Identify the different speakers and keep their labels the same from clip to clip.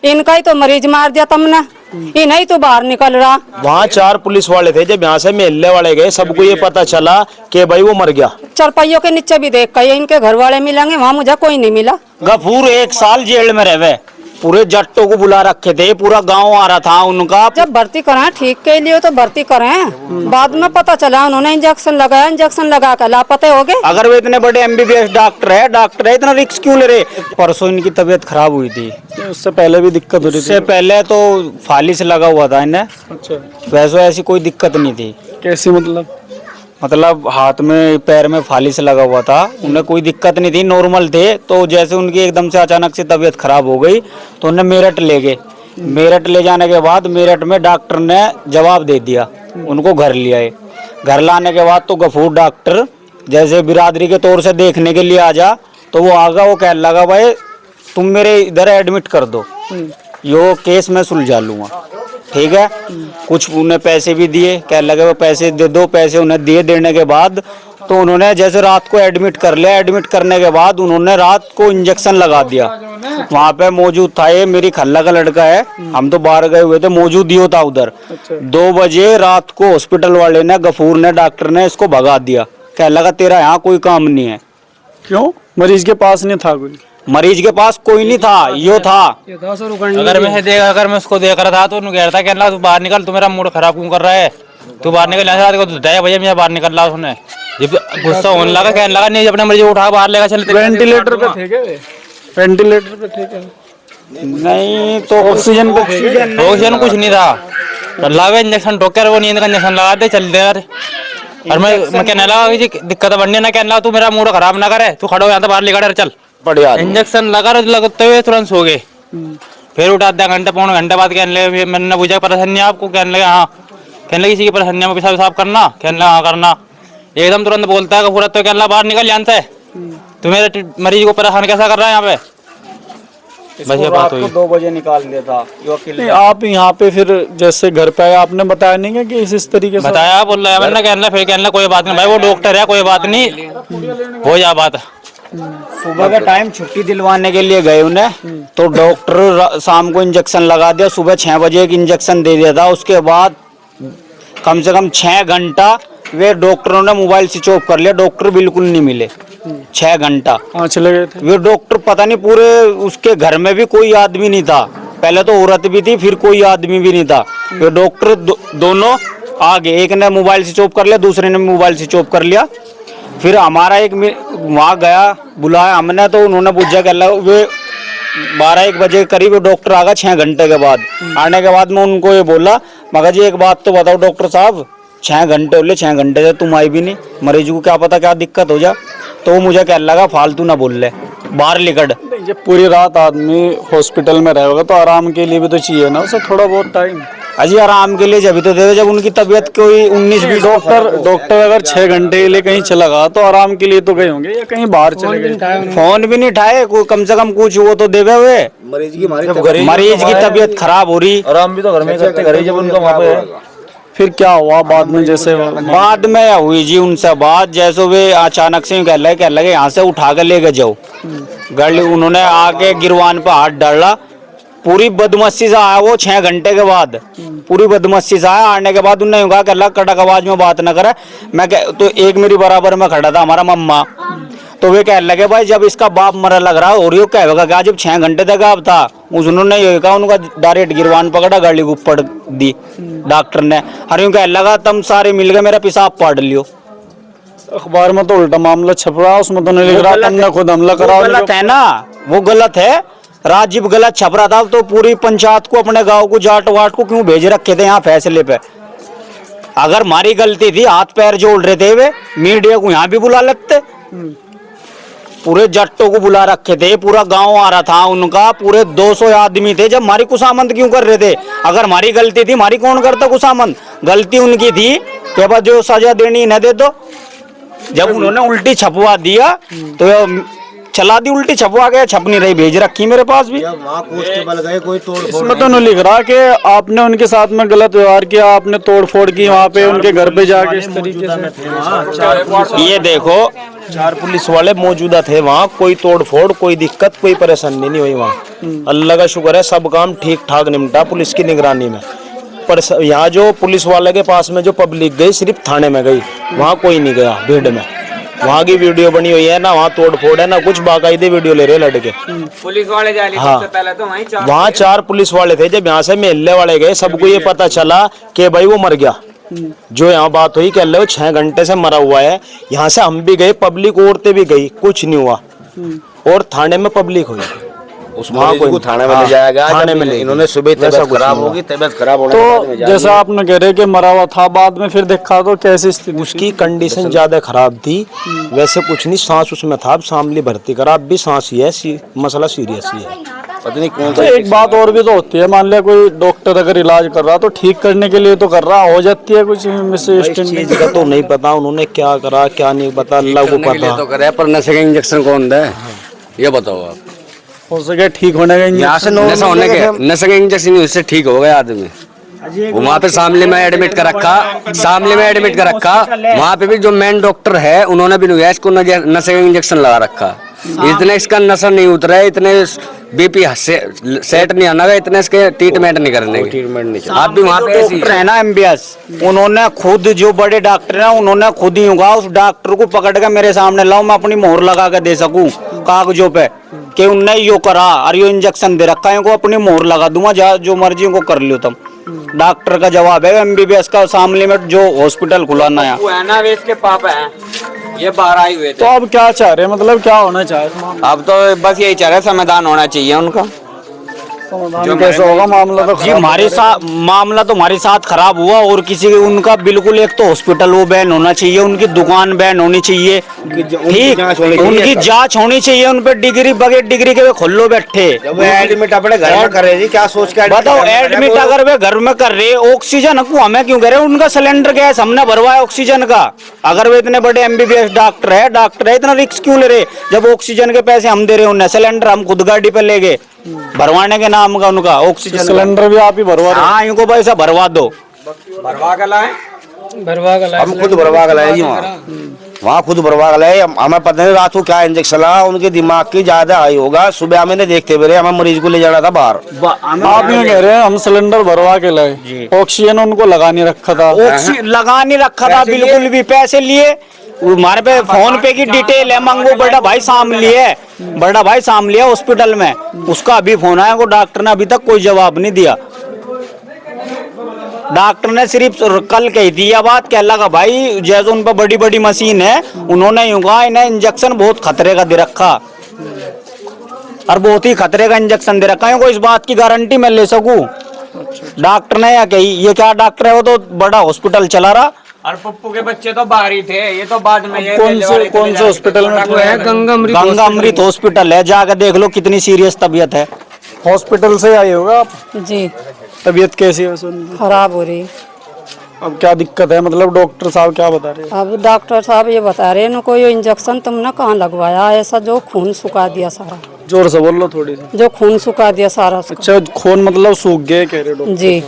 Speaker 1: इनका ही तो मरीज मार दिया तुमने, ये नहीं तो बाहर निकल रहा।
Speaker 2: वहाँ 4 पुलिस वाले थे, जब यहाँ से मेले वाले गए सबको ये पता चला कि भाई वो मर गया।
Speaker 1: चरपहियों के नीचे भी देख कर इनके घर वाले मिलेंगे, वहाँ मुझे कोई नहीं मिला।
Speaker 2: गफूर 1 साल जेल में रहे, पूरे जट्टों को बुला रखे थे, पूरा गांव आ रहा था उनका।
Speaker 1: जब भर्ती कराएं ठीक के लिए तो भर्ती कराएं, बाद में पता चला उन्होंने इंजेक्शन लगाया, इंजेक्शन लगा कर लापता हो गए।
Speaker 2: अगर वो इतने बड़े MBBS डॉक्टर है इतना रिस्क क्यों ले रहे? परसों इनकी तबीयत खराब हुई थी,
Speaker 3: उससे पहले भी दिक्कत हो रही थी?
Speaker 2: उससे पहले तो फालिस लगा हुआ था इन्हें।
Speaker 3: अच्छा,
Speaker 2: वैसे ऐसी कोई दिक्कत नहीं थी।
Speaker 3: कैसी
Speaker 2: मतलब हाथ में पैर में फालिस लगा हुआ था, उन्हें कोई दिक्कत नहीं थी, नॉर्मल थे। तो जैसे उनकी एकदम से अचानक से तबीयत खराब हो गई तो उन्हें मेरठ ले गए। मेरठ ले जाने के बाद मेरठ में डॉक्टर ने जवाब दे दिया, उनको घर ले आए। घर लाने के बाद तो गफूर डॉक्टर जैसे बिरादरी के तौर से देखने के लिए आ जा, तो वो आगा, वो कहने लगा भाई तुम मेरे इधर एडमिट कर दो, यो केस मैं सुलझा लूँगा, ठीक है। कुछ उन्हें पैसे भी दिए, कहने लगे वो पैसे दे दो। पैसे उन्हें दिए, देने के बाद तो उन्होंने जैसे रात को एडमिट कर लिया। एडमिट करने के बाद उन्होंने रात को इंजेक्शन लगा दिया। वहाँ पे मौजूद था, ये मेरी खल्ला का लड़का है, हम तो बाहर गए हुए थे, मौजूद ही होता उधर। 2 बजे रात को हॉस्पिटल वाले ने, गफूर ने, डॉक्टर ने इसको भगा दिया। कहने लगा तेरा यहाँ कोई काम नहीं है।
Speaker 3: क्यों? मरीज के पास नहीं था कोई?
Speaker 2: मरीज के पास कोई नहीं था, यो था।
Speaker 4: अगर मैं उसको देख रहा था तो कह रहा था, कहना तू बाहर निकल, तू मेरा मूड खराब क्यों कर रहा है, तू बाहर निकल। भैया मैं बाहर निकल रहा, उसने जब गुस्सा होने लगा, कहने लगा नहीं अपने मरीज को उठा बाहर लेगा चल।
Speaker 3: वेंटिलेटर पे थे क्या? वेंटिलेटर पे थे क्या?
Speaker 2: नहीं तो ऑक्सीजन
Speaker 4: कुछ नहीं था। लगा इंजेक्शन ठोकर, वो नींद का इंजेक्शन लगा दे, चल दे यार। और मैं कहने लगा कि दिक्कत बढ़ने ना, कहने लगा तू मेरा मूड खराब ना करे, तू खड़ो यहाँ तो बाहर लेकर चल।
Speaker 2: बढ़िया
Speaker 4: इंजेक्शन लगा लगते हुए तुरंत सो गए। फिर उठा आधा घंटा पौने घंटे बाद कहने लगे, मैंने पूछा परेशानी आपको, कहने लगे हाँ। कहने लगे किसी की परेशानी में पेशाब साफ करना, कहने लगा हाँ करना। एकदम तुरंत बोलता है पूरा, तो कहने लगा बाहर निकल यहाँ से, तू मेरे मरीज को परेशान कैसा कर रहा है यहाँ पे। बस ये बात हुई।
Speaker 2: 2 बजे निकाल दिया था।
Speaker 3: नहीं, आप यहाँ पे फिर जैसे घर पे आए, आपने बताया नहीं है कि इस तरीके से?
Speaker 4: बताया, बोल रहा है मैंने, कहने लगा फिर कहने लगा कोई बात नहीं भाई, वो डॉक्टर है, कोई बात नहीं, हो जा बात।
Speaker 2: सुबह का टाइम छुट्टी दिलवाने के लिए गए उन्हें, तो डॉक्टर शाम को इंजेक्शन लगा दिया। सुबह 6 बजे एक इंजेक्शन दे दिया था। उसके बाद कम से कम 6 घंटा वे डॉक्टरों ने मोबाइल स्विच ऑफ कर लिया, डॉक्टर बिल्कुल नहीं मिले। 6 घंटा
Speaker 3: चले गए थे
Speaker 2: वे डॉक्टर, पता नहीं पूरे उसके घर में भी कोई आदमी नहीं था। पहले तो औरत भी थी, फिर कोई आदमी भी नहीं था। वे डॉक्टर दोनों आ गए, एक ने मोबाइल स्विच ऑफ कर लिया, दूसरे ने मोबाइल स्विच ऑफ कर लिया। फिर हमारा एक वहाँ गया, बुलाया हमने, तो उन्होंने पूछा कर वे 12-1 बजे करीब डॉक्टर आ गया। 6 घंटे के बाद आने के बाद मैं उनको ये बोला, मगर जी एक बात तो बताओ डॉक्टर साहब, 6 घंटे बोले, 6 घंटे से तुम आई भी नहीं, मरीज को क्या पता क्या दिक्कत हो जा। तो मुझे कहने लगा फालतू ना बोल ले, बाहर निकल।
Speaker 3: जब पूरी रात आदमी हॉस्पिटल में रहेगा तो आराम के लिए भी तो चाहिए ना उसे थोड़ा बहुत टाइम।
Speaker 2: अजी आराम के लिए जब तो दे, जब उनकी तबीयत कोई 19-20।
Speaker 3: डॉक्टर अगर 6 घंटे के लिए कहीं चला गया तो आराम के लिए तो गए होंगे, या कहीं बाहर चले गए?
Speaker 2: फोन भी नहीं उठाए, कोई कम से कम कुछ वो तो देवे हुए। मरीज की तबीयत खराब हो रही,
Speaker 5: आराम भी तो घर में करते, घर ही जब उनका वहाँ पे।
Speaker 3: फिर क्या हुआ बाद में? जैसे
Speaker 2: बाद में हुई जी उनसे बात, जैसे वे अचानक से कह लगे यहाँ से उठा कर ले गए जाओ। गाड़ी उन्होंने आके गिरवान पे हाथ डाला, पूरी बदमस्ती से आया वो। 6 घंटे के बाद पूरी बदमस्ती से आया। आने के बाद उन्होंने कहा कर कड़क आवाज में बात न करे। मैं तो एक मेरी बराबर में खड़ा था हमारा मम्मा, तो वे कहने लगे भाई जब इसका बाप मरा लग रहा और यो कहेगा क्या, जब 6 घंटे तक आप था। उन्होंने ये कहा, उनका डायरेक्ट गिरवान पकड़ा, गाड़ी को ऊपर दी डॉक्टर ने। अरे कहने लगा तुम सारे मिल गए मेरा पेशाब पाड़ लियो।
Speaker 3: अखबार में तो उल्टा मामला छप रहा है, उसमें तो नहीं लिख रहा तुमने खुद हमला करा।
Speaker 2: गलत है ना, वो गलत है। राजीव गलत छप रहा था, तो पूरी पंचायत को, अपने गांव को, जाट वाट को क्यों भेज रखे थे यहाँ फैसले पे। अगर हमारी गलती थी, हाथ पैर जोड़ रहे थे वे, मीडिया को यहाँ भी बुला लेते, पूरे जट्टों को बुला रखे थे, पूरा गांव आ रहा था उनका, पूरे 200 आदमी थे। जब हमारी कुशामंद क्यों कर रहे थे? अगर हमारी गलती थी, हमारी कौन करता कुशामंद? गलती उनकी थी कि बस जो सजा देनी न दे दो। जब उन्होंने उल्टी छपवा दिया तो चला दी उल्टी छपवा गया, छप नहीं रही, भेज रखी मेरे पास भी।
Speaker 6: वहाँ कांस्टेबल गए, कोई तोड़
Speaker 3: इसमें तो नहीं लिख रहा कि आपने उनके साथ में गलत व्यवहार किया, आपने तोड़ फोड़ की वहाँ पे उनके घर पे जाके इस तरीके से।
Speaker 2: ये देखो
Speaker 5: 4 पुलिस वाले मौजूदा थे वहाँ, कोई तोड़ फोड़, कोई दिक्कत, कोई परेशानी नहीं हुई वहाँ। अल्लाह का शुक्र है, सब काम ठीक ठाक निपटा पुलिस की निगरानी में। पर यहाँ जो पुलिस वाले के पास में जो पब्लिक गई सिर्फ थाने में गई, वहाँ कोई नहीं गया भीड़ में। वहाँ की वीडियो बनी हुई है ना, वहाँ तोड़ फोड़ है ना कुछ, बाकायदे वीडियो ले रहे लड़के।
Speaker 2: पुलिस वाले जा
Speaker 5: हाँ,
Speaker 2: पहले तो
Speaker 5: वहाँ 4 पुलिस वाले थे। जब यहाँ से मेले वाले गए, सबको ये पता चला कि भाई वो मर गया। जो यहाँ बात हुई कह लो 6 घंटे से मरा हुआ है। यहाँ से हम भी गए, पब्लिक औरतें भी गई, कुछ नहीं हुआ। और थाने में पब्लिक हुई,
Speaker 6: उस मरीज को थाने में ले जाया गया।
Speaker 5: थाने में ले
Speaker 6: इन्होंने सुबह तबीयत खराब होगी, तबीयत खराब होने
Speaker 3: तो जैसा आपने कह रहे कि मरा हुआ था, बाद में फिर देखा तो कैसी स्थिति?
Speaker 5: उसकी कंडीशन ज्यादा खराब थी। वैसे कुछ नहीं, सांस उसमें था, अब शामली भर्ती करा, अब भी सांस ही है, मसला सीरियस ही है।
Speaker 6: पता नहीं कौन
Speaker 3: तो एक बात और भी तो होती है, मान लिया कोई डॉक्टर अगर इलाज कर रहा तो ठीक करने के लिए तो कर रहा, हो जाती है कुछ
Speaker 5: चीज का तो नहीं पता उन्होंने क्या करा क्या नहीं पता, अल्लाह को पता।
Speaker 6: तो करे, पर नशे का इंजेक्शन कौन दे ये बताओ आप।
Speaker 3: हो सके ठीक होने का
Speaker 6: यहाँ से नशा होने के, नशे का इंजेक्शन उससे ठीक हो गया आदमी। वहाँ पे शामली में एडमिट कर रखा, शामली में एडमिट कर रखा। वहाँ पे भी जो मेन डॉक्टर है उन्होंने भी इसको नशे का इंजेक्शन लगा रखा। इतने इसका नशा नहीं उतरा है, इतने बीपी सेट नहीं आना है, इतने इसके ट्रीटमेंट नहीं करने की। ट्रीटमेंट नहीं, आप भी वहाँ पे
Speaker 2: डॉक्टर है ना MBS, उन्होंने खुद, जो बड़े डॉक्टर हैं उन्होंने खुद ही होगा उस डॉक्टर को पकड़ के मेरे सामने लाओ, मैं अपनी मोहर लगा के दे सकूं कागजों पे कि उनने यो करा और यो इंजेक्शन दे रखा है, इनको अपनी मोहर लगा दूंगा, जो मर्जी को कर लियो तुम। डॉक्टर का जवाब है MBBS का, शामली में जो हॉस्पिटल खुला नया
Speaker 7: वो है ना, वे इसके पापा हैं, ये बाहर आए हुए
Speaker 3: तो
Speaker 7: थे।
Speaker 3: अब क्या चाह रहे हैं, मतलब क्या होना चाह रहे?
Speaker 7: अब तो बस यही चाह रहे, समाधान होना चाहिए उनका।
Speaker 3: समाधान कैसे होगा? मामला तो
Speaker 2: जी हमारे साथ, मामला तो हमारे साथ खराब हुआ और किसी उनका बिल्कुल, एक तो हॉस्पिटल वो बैन होना चाहिए, उनकी दुकान बैन होनी चाहिए, ठीक, उनकी जांच होनी चाहिए, उन पे डिग्री बगैर डिग्री के वे खुल्लो बैठे।
Speaker 6: एडमिट अपने घर में करे जी, क्या सोच के
Speaker 2: बताओ, एडमिट अगर वे घर में कर रहे, ऑक्सीजन को हमें क्यों करे? उनका सिलेंडर गैस हमने भरवाया ऑक्सीजन का। अगर वे इतने बड़े MBBS डॉक्टर है, इतना रिस्क क्यों ले रहे? जब ऑक्सीजन के पैसे हम दे रहे, उन्हें सिलेंडर हम खुद गाड़ी पे ले गए भरवाने के नाम का, उनका ऑक्सीजन
Speaker 3: सिलेंडर भी आप ही भरवा रहे?
Speaker 2: हाँ, इनको पैसा भरवा दो।
Speaker 7: भरवा के लाए,
Speaker 6: हम खुद भरवा के लाए जी। वहाँ खुद भरवा के लाए। हमें पता नहीं रात को क्या इंजेक्शन लगा, उनके दिमाग की ज्यादा हाई होगा। सुबह हमें देखते हुए हमें मरीज को ले जाना था बाहर।
Speaker 3: आप ये कह रहे हैं हम सिलेंडर भरवा के लाए, ऑक्सीजन उनको लगा नहीं रखा था?
Speaker 2: लगा नहीं रखा था बिल्कुल भी, पैसे लिए। हमारे पे फोन पे की डिटेल है, मंगो बड़ा भाई शामली है, बड़ा भाई शामली है हॉस्पिटल में, उसका अभी फोन आया, वो डॉक्टर ने अभी तक कोई जवाब नहीं दिया। डॉक्टर ने सिर्फ कल कही थी यह बात, कह लगा भाई जैसे उन पर बड़ी बड़ी मशीन है, उन्होंने यूं कहा इन्हें इंजेक्शन बहुत खतरे का दे रखा और बहुत ही खतरे का इंजेक्शन दे रखा है, इस बात की गारंटी मैं ले सकूं। डॉक्टर ने यह कही, ये क्या डॉक्टर है, वो तो बड़ा हॉस्पिटल चला रहा।
Speaker 7: और पप्पू के बच्चे तो बाहर ही थे, ये तो बाद में ये
Speaker 3: कौन से हॉस्पिटल में है?
Speaker 2: गंगा अमृत हॉस्पिटल है, जाकर देख लो कितनी सीरियस तबीयत है।
Speaker 3: हॉस्पिटल से आए होगा आप?
Speaker 1: जी
Speaker 3: तबीयत कैसी है उनकी?
Speaker 1: खराब हो रही।
Speaker 3: अब क्या दिक्कत है, मतलब डॉक्टर साहब क्या बता रहे हैं?
Speaker 1: अब डॉक्टर साहब ये बता रहे हैं, इनको ये इंजेक्शन तुमने कहाँ लगवाया, ऐसा जो खून सुखा दिया सारा।
Speaker 3: जोर से बोल लो थोड़ी सी।
Speaker 1: जो खून सुखा दिया सारा उसका।
Speaker 3: अच्छा, खून मतलब सूख गए कह रहे डॉक्टर?
Speaker 1: जी।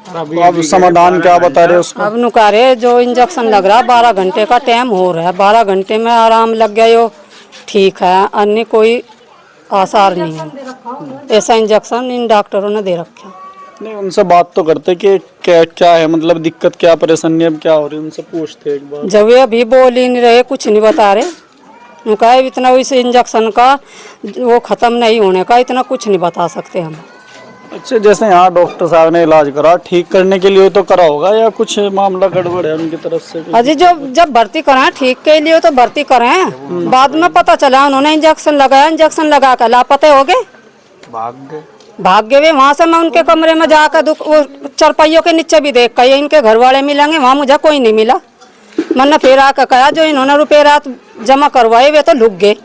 Speaker 3: तो अब समाधान क्या बता रहे हैं उसको?
Speaker 1: अब नुकारे जो इंजेक्शन लग रहा है 12 घंटे का टाइम हो रहा है, 12 घंटे में आराम लग गया, यो ठीक है, अन्य कोई आसार नहीं है। ऐसा इंजेक्शन इन डॉक्टरों ने दे रखा।
Speaker 3: नहीं, उनसे बात तो करते कि क्या क्या है, मतलब दिक्कत क्या, परेशानी अब क्या हो रही है, उनसे पूछते एक बार।
Speaker 1: जब ये अभी बोल ही नहीं रहे, कुछ नहीं बता रहे, उनका इतना इस इंजेक्शन का वो खत्म नहीं होने का इतना कुछ नहीं बता सकते हम।
Speaker 3: अच्छा, जैसे यहाँ डॉक्टर साहब ने इलाज करा, ठीक करने के लिए तो करा होगा या कुछ मामला गड़बड़ है उनकी तरफ से?
Speaker 1: अजी जो जब भर्ती कराएं ठीक के लिए तो भर्ती कराएं, बाद में पता चला उन्होंने इंजेक्शन लगाया, इंजेक्शन लगा कर लापता हो गए, भाग गए। वहाँ से मैं उनके कमरे में जाकर वो चरपाइयों के नीचे भी देख कर इनके घर वाले मिलेंगे, वहाँ मुझे कोई नहीं मिला। मैंने फिर आकर कहा जो इन्होंने रुपये रात जमा करवाए वे तो लुक गए,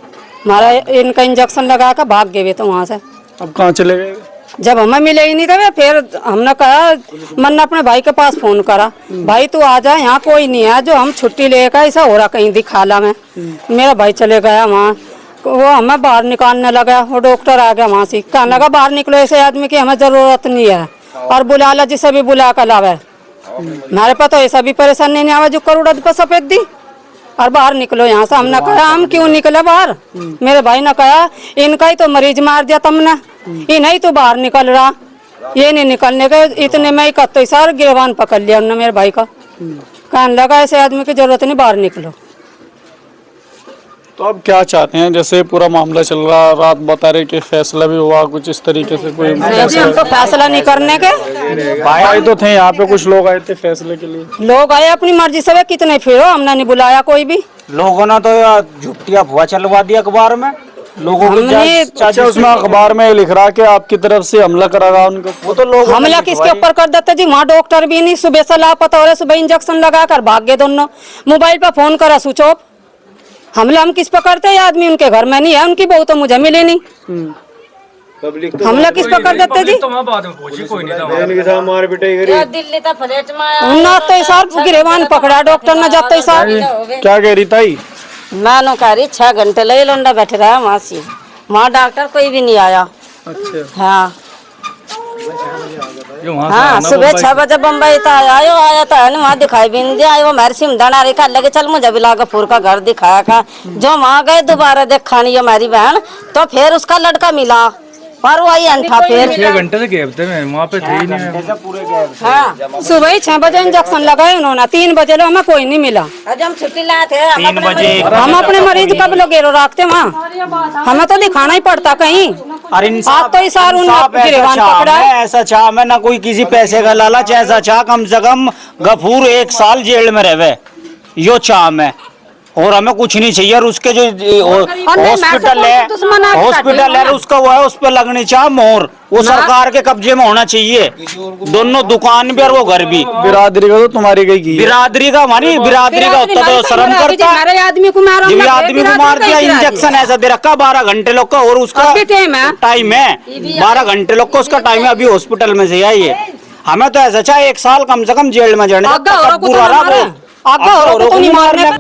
Speaker 1: हमारा इनका इंजेक्शन लगा कर भाग गए वे तो वहाँ से।
Speaker 3: अब कहाँ चले गए?
Speaker 1: जब हमें मिले ही नहीं थे फिर हमने कहा, मैंने अपने भाई के पास फोन करा, भाई तू आ जा, यहाँ कोई नहीं है, जो हम छुट्टी लेकर ऐसा हो रहा कहीं दिखाला में। मेरा भाई चले गया वहाँ, वो हमें बाहर निकालने लगा। वो डॉक्टर आ गया वहां से, कहने लगा बाहर निकलो, ऐसे आदमी की हमें जरूरत नहीं है, और बुला ला जिसे भी बुला कर लावे। हमारे पास तो ऐसा भी परेशानी नहीं आवा जो करोड़ पर सफेद दी, और बाहर निकलो यहाँ से। हमने कहा हम क्यों निकले बाहर, मेरे भाई ने कहा इनका ही तो मरीज मार दिया तुमने, इन्हें ही तो बाहर निकल रहा, ये नहीं निकलने के। इतने में ही कत्तो सार गिरवान पकड़ लिया उन्होंने मेरे भाई का। कहने लगा ऐसे आदमी की जरूरत नहीं, बाहर निकलो।
Speaker 3: तो अब क्या चाहते हैं, जैसे पूरा मामला चल रहा, रात बता रहे कि फैसला भी हुआ कुछ इस तरीके से, कोई
Speaker 1: हम तो फैसला नहीं करने के।
Speaker 3: आए तो थे यहाँ पे, कुछ लोग आए थे फैसले के लिए।
Speaker 1: लोग आए अपनी मर्जी से, कितने फिरो, हमने नहीं बुलाया कोई भी।
Speaker 2: लोगों ने तो झूठी अफवाह चलवा दी अखबार में लोगों को।
Speaker 3: अच्छा, उसमें अखबार में लिख रहा कि आपकी तरफ से हमला करा रहा उनको।
Speaker 2: वो तो लोग
Speaker 1: हमला किसके ऊपर कर देते जी, वहाँ डॉक्टर भी नहीं, सुबह से लापता हो रहे, सुबह इंजेक्शन लगा कर भाग गए दोनों, मोबाइल पर फोन करा स्विच ऑफ। हमला हम किस पर करते हैं, आदमी उनके घर में नहीं है, उनकी बहू तो मुझे मिली नहीं, हमला किस पर कर देते जी। ना तो सार गिरेवान पकड़ा डॉक्टर ने, जाते सार।
Speaker 3: क्या कह रही ताई?
Speaker 1: मैं कह रही 6 घंटे लगे लोंडा बैठे रहा वहाँ से, वहाँ डॉक्टर कोई भी नहीं आया।
Speaker 3: अच्छा,
Speaker 1: हाँ हाँ, सुबह 6 बजे बम्बई तो आया था ना, वहाँ दिखाई भी नहीं दिया। वो मेरे सिमदाना रे कर लगे, चल मुझे भी लागापुर का घर दिखाया का। जो वहाँ गए दोबारा देखा नहीं हमारी बहन, तो फिर उसका लड़का मिला और वही अंठा फिर
Speaker 4: 6 घंटे से घेरते में वहाँ पे थे ही नहीं।
Speaker 1: हाँ, सुबह ही 6 बजे इंजेक्शन लगाए उन्होंने, 3 बजे लो हमें कोई नहीं मिला। आज हम छुट्टी लाए थे,
Speaker 2: 3 बजे
Speaker 1: हम अपने मरीज कब लोग घेरो रखते वहाँ, हमें तो दिखाना ही पड़ता कहीं।
Speaker 2: और
Speaker 1: आज तो इस सार गिरेवान पकड़ा।
Speaker 2: ऐसा चाह में ना कोई किसी पैसे का लालच, ऐसा चाह कम से कम गफूर 1 साल जेल में रहे, यो चाह में। और हमें कुछ नहीं चाहिए। और उसके जो हॉस्पिटल है उसका वो है, उस पर लगनी चाह मोहर, वो सरकार के कब्जे में होना चाहिए, दोनों दुकान भी और वो घर भी।
Speaker 3: बिरादरी का तो तुम्हारी गई की,
Speaker 2: बिरादरी का, हमारी बिरादरी का होता तो शर्म करता।
Speaker 1: आदमी को
Speaker 2: मार दिया, इंजेक्शन ऐसा दे रखा 12 घंटे लोग का, और उसका टाइम है 12 घंटे लोग का, उसका टाइम है। अभी हॉस्पिटल में से आई है, हमें तो ऐसा चाहे 1 साल कम से कम जेल में जाने।
Speaker 1: आगा हो रहा को तो नहीं मारने।